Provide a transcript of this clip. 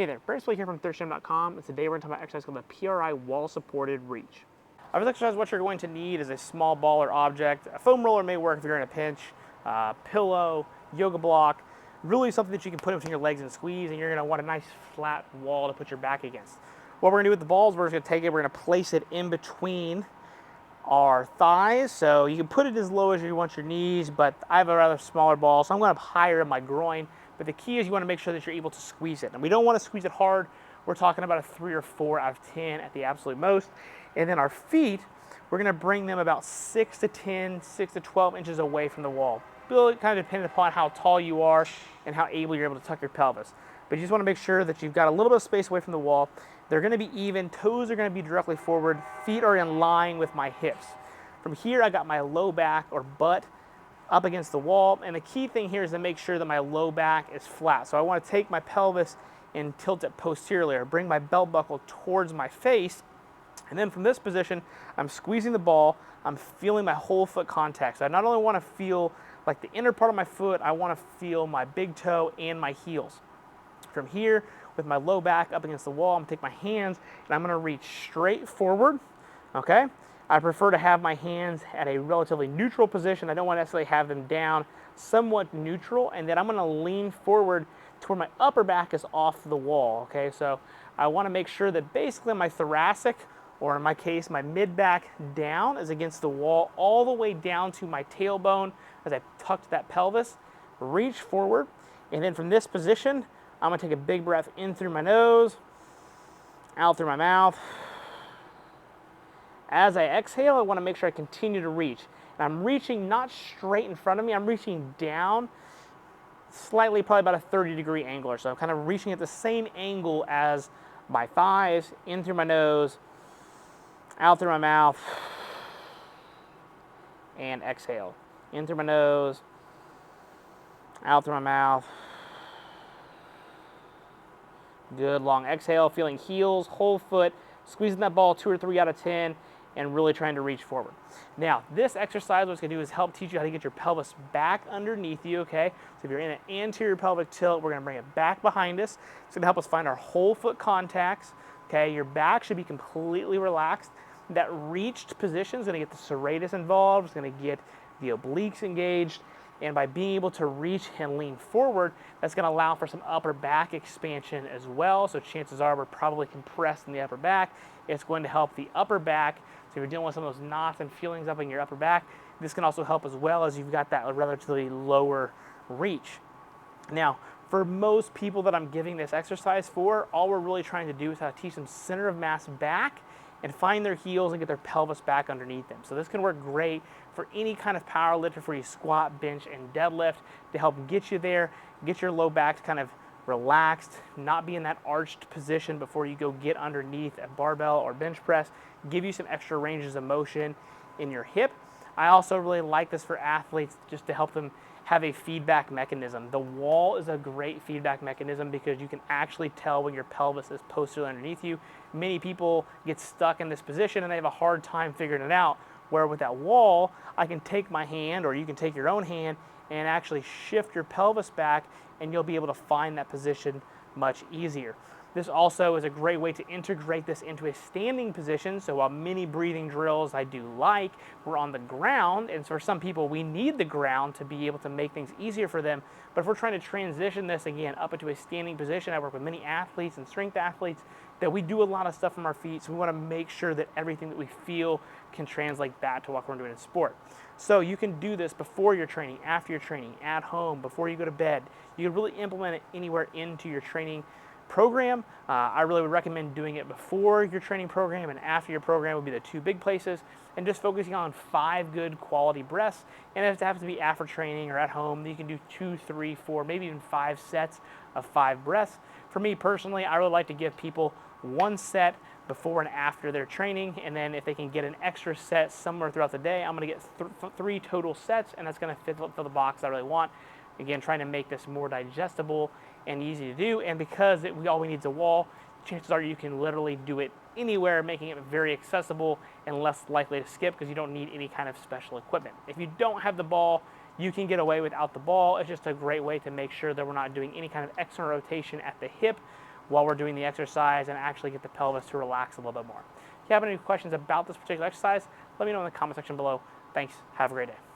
Hey there, Braceway here from ThirstGym.com, and today we're going to talk about exercise called the PRI Wall Supported Reach. For this exercise, what you're going to need is a small ball or object. A foam roller may work if you're in a pinch, pillow, yoga block, really something that you can put in between your legs and squeeze, and you're going to want a nice flat wall to put your back against. What we're going to do with the balls, we're just going to take it, we're going to place it in between our thighs, so you can put it as low as you want your knees, but I have a rather smaller ball, so I'm going up higher in my groin. But the key is you want to make sure that you're able to squeeze it. And we don't want to squeeze it hard. We're talking about a 3 or 4 out of 10 at the absolute most. And then our feet, we're going to bring them about 6 to 10, 6 to 12 inches away from the wall. Really kind of depending upon how tall you are and how able you're able to tuck your pelvis. But you just want to make sure that you've got a little bit of space away from the wall. They're going to be even. Toes are going to be directly forward. Feet are in line with my hips. From here, I got my low back or butt up against the wall, and the key thing here is to make sure that my low back is flat. So I want to take my pelvis and tilt it posteriorly, or bring my belt buckle towards my face, and then from this position, I'm squeezing the ball, I'm feeling my whole foot contact. So I not only want to feel like the inner part of my foot, I want to feel my big toe and my heels. From here, with my low back up against the wall, I'm going to take my hands, and I'm going to reach straight forward, okay? I prefer to have my hands at a relatively neutral position. I don't want to necessarily have them down, somewhat neutral, and then I'm going to lean forward to where my upper back is off the wall, okay? So I want to make sure that basically my thoracic, or in my case, my mid-back down is against the wall all the way down to my tailbone as I tucked that pelvis, reach forward, and then from this position, I'm going to take a big breath in through my nose, out through my mouth. As I exhale, I want to make sure I continue to reach. And I'm reaching not straight in front of me, I'm reaching down slightly, probably about a 30-degree angle or so. I'm kind of reaching at the same angle as my thighs, in through my nose, out through my mouth, and exhale. In through my nose, out through my mouth. Good long exhale, feeling heels, whole foot, squeezing that ball 2 or 3 out of 10, and really trying to reach forward. Now, this exercise, what it's going to do is help teach you how to get your pelvis back underneath you, okay? So if you're in an anterior pelvic tilt, we're going to bring it back behind us. It's going to help us find our whole foot contacts, okay? Your back should be completely relaxed. That reached position is going to get the serratus involved. It's going to get the obliques engaged. And by being able to reach and lean forward, that's going to allow for some upper back expansion as well. So chances are we're probably compressed in the upper back. It's going to help the upper back. So if you're dealing with some of those knots and feelings up in your upper back, this can also help as well as you've got that relatively lower reach. Now, for most people that I'm giving this exercise for, all we're really trying to do is how to teach them center of mass back and find their heels and get their pelvis back underneath them. So this can work great for any kind of power lifter, for you squat, bench, and deadlift, to help get you there, get your low back kind of relaxed, not be in that arched position before you go get underneath a barbell or bench press, give you some extra ranges of motion in your hip. I also really like this for athletes just to help them have a feedback mechanism. The wall is a great feedback mechanism because you can actually tell when your pelvis is posteriorly underneath you. Many people get stuck in this position and they have a hard time figuring it out, where with that wall, I can take my hand, or you can take your own hand, and actually shift your pelvis back, and you'll be able to find that position much easier. This also is a great way to integrate this into a standing position. So while many breathing drills I do like, we're on the ground, and for some people we need the ground to be able to make things easier for them. But if we're trying to transition this again up into a standing position, I work with many athletes and strength athletes that we do a lot of stuff from our feet, so we want to make sure that everything that we feel can translate that to what we're doing in sport. So you can do this before your training, after your training, at home, before you go to bed. You can really implement it anywhere into your training program. I really would recommend doing it before your training program, and after your program would be the 2 big places, and just focusing on 5 good quality breaths. And if it happens to be after training or at home, you can do 2, 3, 4, maybe even 5 sets of 5 breaths. For me personally, I really like to give people 1 set before and after their training, and then if they can get an extra set somewhere throughout the day, I'm going to get 3 total sets, and that's going to fill the box I really want. Again, trying to make this more digestible and easy to do, and because all we need is a wall, chances are you can literally do it anywhere, making it very accessible and less likely to skip because you don't need any kind of special equipment. If you don't have the ball, you can get away without the ball. It's just a great way to make sure that we're not doing any kind of external rotation at the hip while we're doing the exercise and actually get the pelvis to relax a little bit more. If you have any questions about this particular exercise, let me know in the comment section below. Thanks. Have a great day.